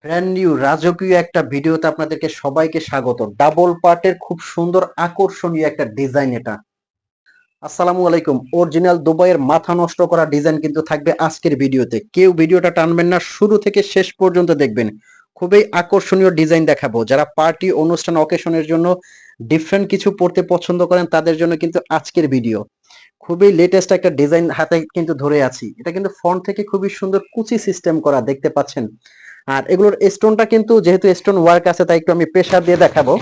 Brand new রাজকীয় একটা ভিডিওতে আপনাদেরকে সবাইকে স্বাগত। ডাবল পার্টের খুব সুন্দর আকর্ষণীয় একটা ডিজাইন এটা। আসসালামু আলাইকুম। অরিজিনাল দুবাইয়ের মাথা নষ্ট করা ডিজাইন কিন্তু থাকবে আজকের ভিডিওতে। কেউ ভিডিওটা টানবেন না, শুরু থেকে শেষ পর্যন্ত দেখবেন। খুবই আকর্ষণীয় ডিজাইন দেখাবো। যারা পার্টি অনুষ্ঠান অকেশনের জন্য ডিফারেন্ট কিছু পড়তে পছন্দ করেন তাদের জন্য কিন্তু আজকের ভিডিও। খুবই লেটেস্ট একটা ডিজাইন হাতে কিন্তু ধরে আছি। এটা কিন্তু ফ্রন্ট থেকে খুবই সুন্দর কুচি সিস্টেম করা দেখতে পাচ্ছেন। আর এগুলোর স্টোনটা কিন্তু যেহেতু স্টোন ওয়ার্ক আছে তাই একটু আমি প্রেসার দিয়ে দেখাবো।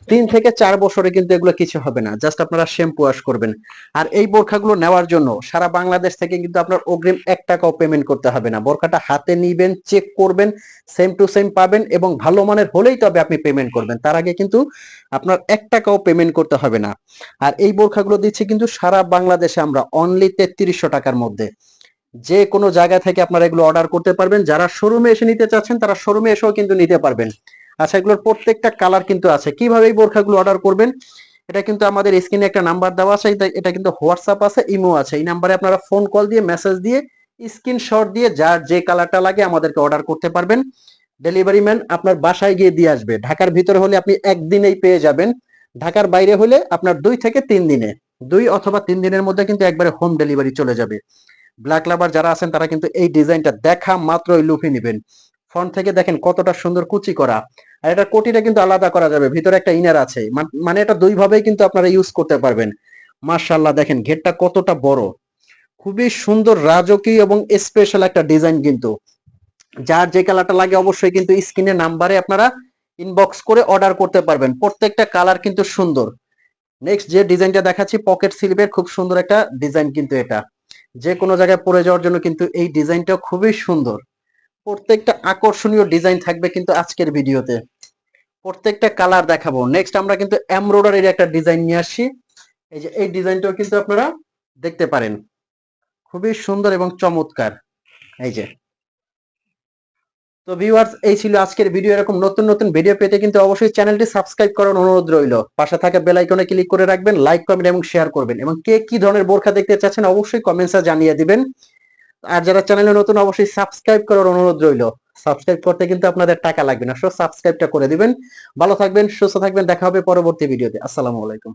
3 থেকে 4 বছরে কিন্তু এগুলো কিছু হবে না, জাস্ট আপনারা শ্যাম্পু ওয়াশ করবেন। আর এই বোরখাগুলো নেওয়ার জন্য সারা বাংলাদেশ থেকে কিন্তু আপনার অগ্রিম 1 টাকাও পেমেন্ট করতে হবে না। বোরখাটা হাতে নিবেন, চেক করবেন, সেম টু সেম পাবেন এবং ভালো মানের হলেই তবে আপনি পেমেন্ট করবেন। তার আগে কিন্তু আপনার 1 টাকাও পেমেন্ট করতে হবে না। আর এই বোরখাগুলো দিচ্ছি কিন্তু সারা বাংলাদেশে আমরা অনলি 3300 টাকার মধ্যে। যে কোনো জায়গা থেকে আপনারা এগুলো অর্ডার করতে পারবেন। যারা শোরুমে এসে নিতে চাচ্ছেন তারা শোরুমে এসেও কিন্তু নিতে পারবেন। আচ্ছা, এগুলোর প্রত্যেকটা কালার কিন্তু আছে। কিভাবে এই বোরখাগুলো অর্ডার করবেন, এটা কিন্তু আমাদের স্ক্রিনে একটা নাম্বার দেওয়া আছে। এটা কিন্তু হোয়াটসঅ্যাপ আছে, ইমো আছে। এই নাম্বারে আপনারা ফোন কল দিয়ে, মেসেজ দিয়ে, স্ক্রিনশট দিয়ে যার যে কালারটা লাগে আমাদেরকে অর্ডার করতে পারবেন। ডেলিভারি ম্যান আপনার বাসায় গিয়ে দিয়ে আসবে। ঢাকার ভিতরে হলে আপনি একদিনেই পেয়ে যাবেন। ঢাকার বাইরে হলে আপনার 2 থেকে 3 দিনে, 2 অথবা 3 দিনের মধ্যে কিন্তু একবারে হোম ডেলিভারি চলে যাবে। ব্ল্যাক লাভার যারা আছেন তারা কিন্তু এই ডিজাইনটা দেখা মাত্রই লুফে নেবেন। ফ্রন্ট থেকে দেখেন কতটা সুন্দর কুচি করা। আর এটা কোটিটা কিন্তু আলাদা করা যাবে, ভিতরে একটা ইনার আছে। মানে এটা দুই ভাবেই কিন্তু আপনারা ইউজ করতে পারবেন। মাশাআল্লাহ, দেখেন ঘেরটা কতটা বড়। খুবই সুন্দর রাজকীয় এবং স্পেশাল একটা ডিজাইন কিন্তু। যার যে কালারটা লাগে অবশ্যই কিন্তু স্ক্রিনে নাম্বারে আপনারা ইনবক্স করে অর্ডার করতে পারবেন। প্রত্যেকটা কালার কিন্তু সুন্দর। নেক্সট যে ডিজাইনটা দেখাচ্ছি পকেট স্লিভের খুব সুন্দর একটা ডিজাইন কিন্তু এটা। যে কোনো জায়গায় পরে যাওয়ার জন্য কিন্তু এই ডিজাইনটা খুবই সুন্দর। প্রত্যেকটা আকর্ষণীয় ডিজাইন থাকবে কিন্তু আজকের ভিডিওতে। প্রত্যেকটা কালার দেখাবো। নেক্সট আমরা কিন্তু এমব্রয়ডারির একটা ডিজাইন নিয়ে আসছি। এই যে এই ডিজাইনটাও কিন্তু আপনারা দেখতে পারেন। খুবই সুন্দর এবং চমৎকার। এই যে, তো ভিউয়ার্স, এই ছিল আজকের ভিডিও। এরকম নতুন নতুন ভিডিও পেতে কিন্তু অবশ্যই চ্যানেলটি সাবস্ক্রাইব করার অনুরোধ রইল। পাশে থাকা বেল আইকনে ক্লিক করে রাখবেন, লাইক কমেন্ট এবং শেয়ার করবেন এবং কে কি ধরনের বোরখা দেখতে চাচ্ছেন অবশ্যই কমেন্টসে জানিয়ে দিবেন। আর যারা চ্যানেলে নতুন অবশ্যই সাবস্ক্রাইব করার অনুরোধ রইল। সাবস্ক্রাইব করতে কিন্তু আপনাদের টাকা লাগবে না, সো সাবস্ক্রাইবটা করে দিবেন। ভালো থাকবেন, সুস্থ থাকবেন, দেখা হবে পরবর্তী ভিডিওতে। আসসালামু আলাইকুম।